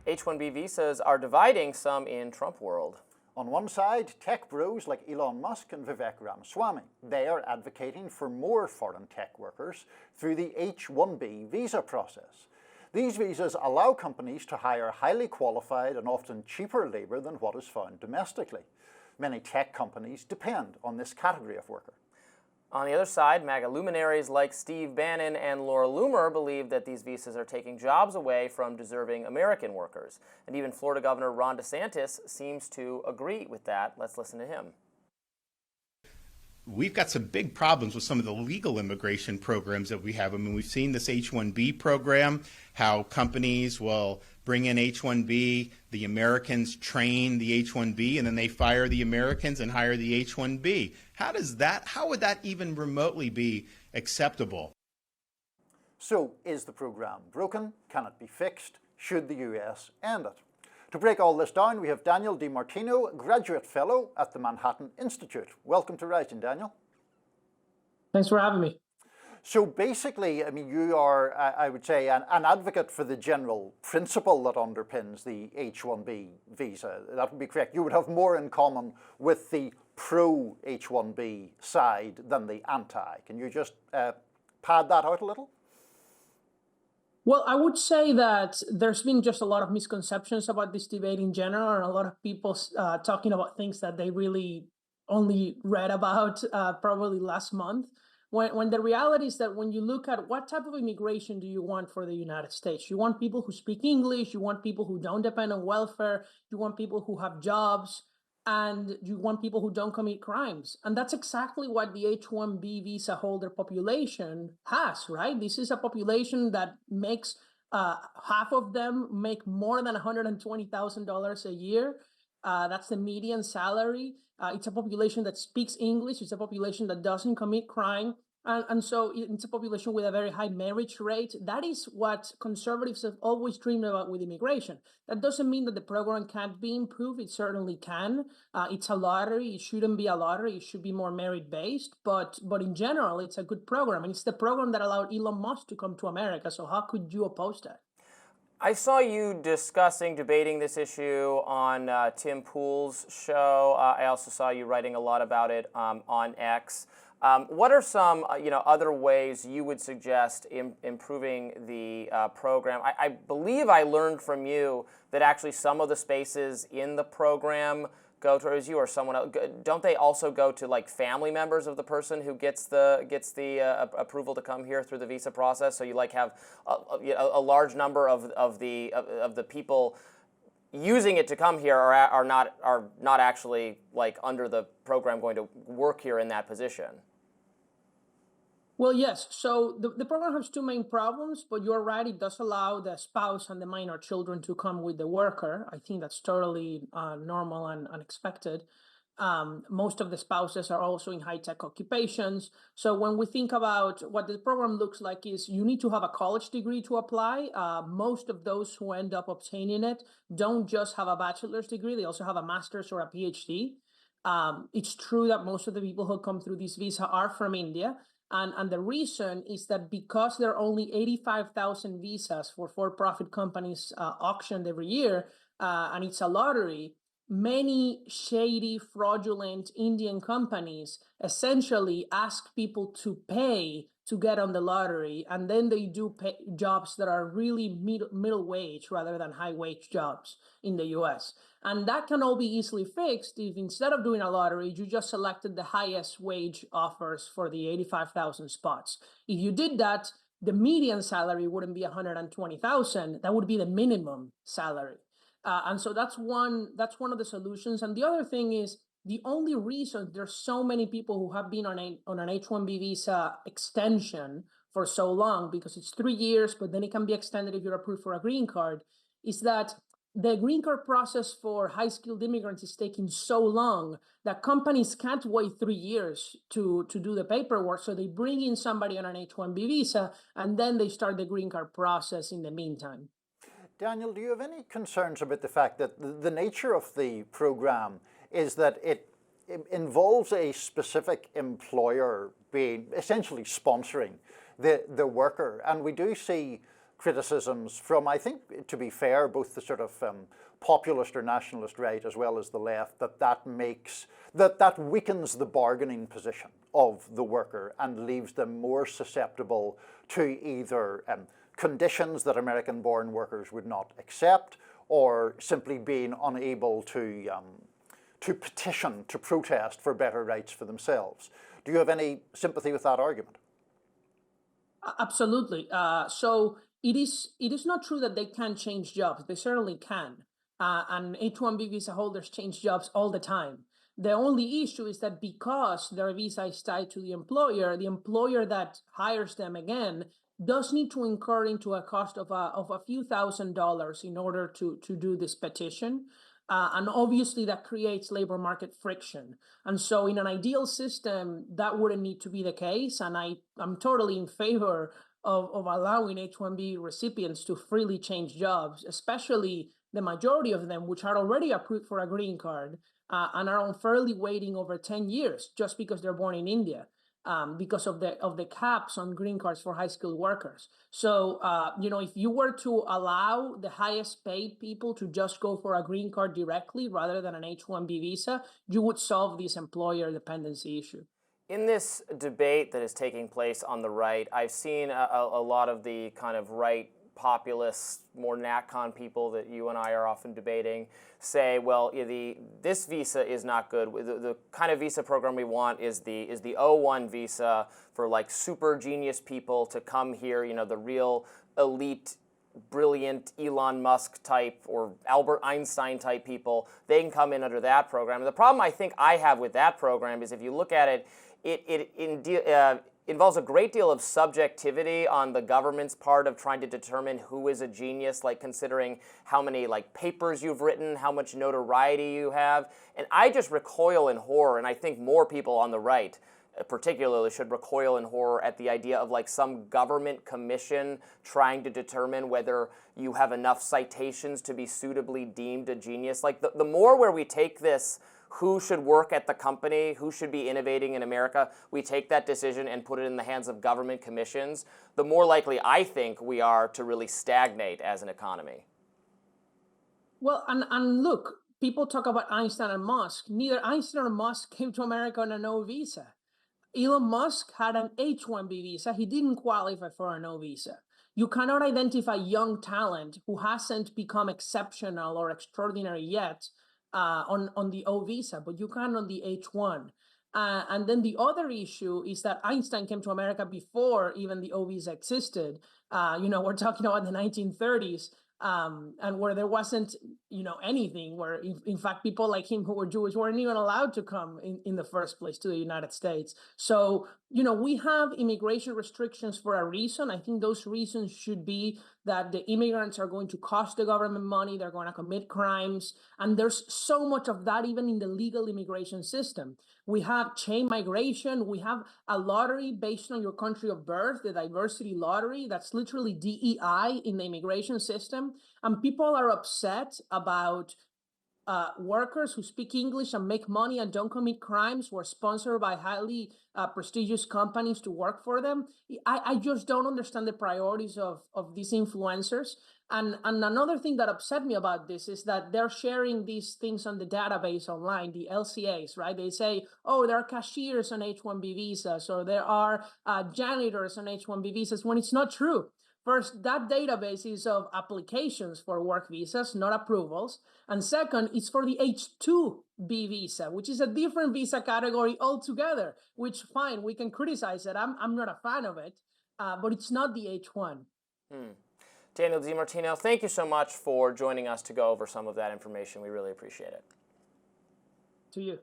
H-1B visas are dividing some in Trump world. On one side, tech bros like Elon Musk and Vivek Ramaswamy. They are advocating for more foreign tech workers through the H-1B visa process. These visas allow companies to hire highly qualified and often cheaper labour than what is found domestically. Many tech companies depend on this category of worker. On the other side, MAGA luminaries like Steve Bannon and Laura Loomer believe that these visas are taking jobs away from deserving American workers. And even Florida Governor Ron DeSantis seems to agree with that. Let's listen to him. We've got some big problems with some of the legal immigration programs that we have. I mean, we've seen this H-1B program, how companies will bring in H-1B, the Americans train the H-1B, and then they fire the Americans and hire the H-1B. How would that even remotely be acceptable? So, is the program broken? Can it be fixed? Should the US end it? To break all this down, we have Daniel Di Martino, Graduate Fellow at the Manhattan Institute. Welcome to Rising, Daniel. Thanks for having me. So basically, I mean, you are, I would say, an advocate for the general principle that underpins the H-1B visa. That would be correct. You would have more in common with the pro-H-1B side than the anti. Can you just pad that out a little? Well, I would say that there's been just a lot of misconceptions about this debate in general, and a lot of people talking about things that they really only read about probably last month. When the reality is that when you look at what type of immigration do you want for the United States, you want people who speak English, you want people who don't depend on welfare, you want people who have jobs, and you want people who don't commit crimes. And that's exactly what the H-1B visa holder population has, right? This is a population that makes half of them make more than $120,000 a year. That's the median salary. It's a population that speaks English. It's a population that doesn't commit crime. And so it's a population with a very high marriage rate. That is what conservatives have always dreamed about with immigration. That doesn't mean that the program can't be improved. It certainly can. It's a lottery. It shouldn't be a lottery. It should be more merit-based. But in general, it's a good program. And it's the program that allowed Elon Musk to come to America. So how could you oppose that? I saw you debating this issue on Tim Pool's show. I also saw you writing a lot about it on X. What are some other ways you would suggest improving the program? I believe I learned from you that actually some of the spaces in the program go towards you or someone else. Don't they also go to like family members of the person who gets the approval to come here through the visa process? So you like have a large number of the people using it to come here are not actually like under the program going to work here in that position. Well, yes. So the program has two main problems, but you're right. It does allow the spouse and the minor children to come with the worker. I think that's totally normal and unexpected. Most of the spouses are also in high-tech occupations. So when we think about what the program looks like is you need to have a college degree to apply. Most of those who end up obtaining it don't just have a bachelor's degree. They also have a master's or a PhD. It's true that most of the people who come through this visa are from India. And the reason is that because there are only 85,000 visas for for-profit companies auctioned every year, and it's a lottery, many shady, fraudulent Indian companies essentially ask people to pay to get on the lottery, and then they do jobs that are really middle wage rather than high wage jobs in the US. And that can all be easily fixed if instead of doing a lottery, you just selected the highest wage offers for the 85,000 spots. If you did that, the median salary wouldn't be 120,000. That would be the minimum salary. And so that's one of the solutions. And the other thing is the only reason there's so many people who have been on an H-1B visa extension for so long, because it's 3 years, but then it can be extended if you're approved for a green card, is that the green card process for high-skilled immigrants is taking so long that companies can't wait 3 years to do the paperwork. So they bring in somebody on an H-1B visa, and then they start the green card process in the meantime. Daniel, do you have any concerns about the fact that the nature of the program is that it involves a specific employer being essentially sponsoring the worker? And we do see criticisms from, I think, to be fair, both the sort of populist or nationalist right as well as the left, that weakens the bargaining position of the worker and leaves them more susceptible to either conditions that American-born workers would not accept, or simply being unable to petition, to protest for better rights for themselves. Do you have any sympathy with that argument? Absolutely. So it is not true that they can't change jobs. They certainly can. And H-1B visa holders change jobs all the time. The only issue is that because their visa is tied to the employer that hires them again does need to incur into a cost of a few $1,000s in order to do this petition. And obviously that creates labor market friction. And so in an ideal system, that wouldn't need to be the case. And I'm totally in favor of allowing H-1B recipients to freely change jobs, especially the majority of them, which are already approved for a green card and are unfairly waiting over 10 years just because they're born in India. Because of the caps on green cards for high-skilled workers. So, if you were to allow the highest paid people to just go for a green card directly rather than an H-1B visa, you would solve this employer dependency issue. In this debate that is taking place on the right, I've seen a lot of the kind of right populist, more NatCon people that you and I are often debating say, well, this visa is not good. The kind of visa program we want is the O1 visa for like super genius people to come here, the real elite, brilliant Elon Musk type or Albert Einstein type people. They can come in under that program. And the problem I think I have with that program is if you look at it, it involves a great deal of subjectivity on the government's part of trying to determine who is a genius, like considering how many papers you've written, how much notoriety you have. And I just recoil in horror, and I think more people on the right particularly should recoil in horror at the idea of some government commission trying to determine whether you have enough citations to be suitably deemed a genius. The more where we take this, who should work at the company, who should be innovating in America, we take that decision and put it in the hands of government commissions, the more likely I think we are to really stagnate as an economy. Well, and look, people talk about Einstein and Musk. Neither Einstein or Musk came to America on a no visa. Elon Musk had an H-1B visa. He didn't qualify for a no visa. You cannot identify young talent who hasn't become exceptional or extraordinary yet on the O visa, but you can on the H-1. And then the other issue is that Einstein came to America before even the O visa existed. We're talking about the 1930s. And where there wasn't, anything, where in fact people like him who were Jewish weren't even allowed to come in the first place to the United States. So, we have immigration restrictions for a reason. I think those reasons should be that the immigrants are going to cost the government money, they're going to commit crimes, and there's so much of that even in the legal immigration system. We have chain migration, we have a lottery based on your country of birth, the diversity lottery, that's literally DEI in the immigration system, and people are upset about workers who speak English and make money and don't commit crimes, who are sponsored by highly prestigious companies to work for them. I just don't understand the priorities of these influencers. And another thing that upset me about this is that they're sharing these things on the database online, the LCAs, right? They say, oh, there are cashiers on H-1B visas, or there are janitors on H-1B visas, when it's not true. First, that database is of applications for work visas, not approvals. And second, it's for the H-2B visa, which is a different visa category altogether, which, fine, we can criticize it. I'm not a fan of it, but it's not the H-1. Daniel Di Martino, thank you so much for joining us to go over some of that information. We really appreciate it. To you.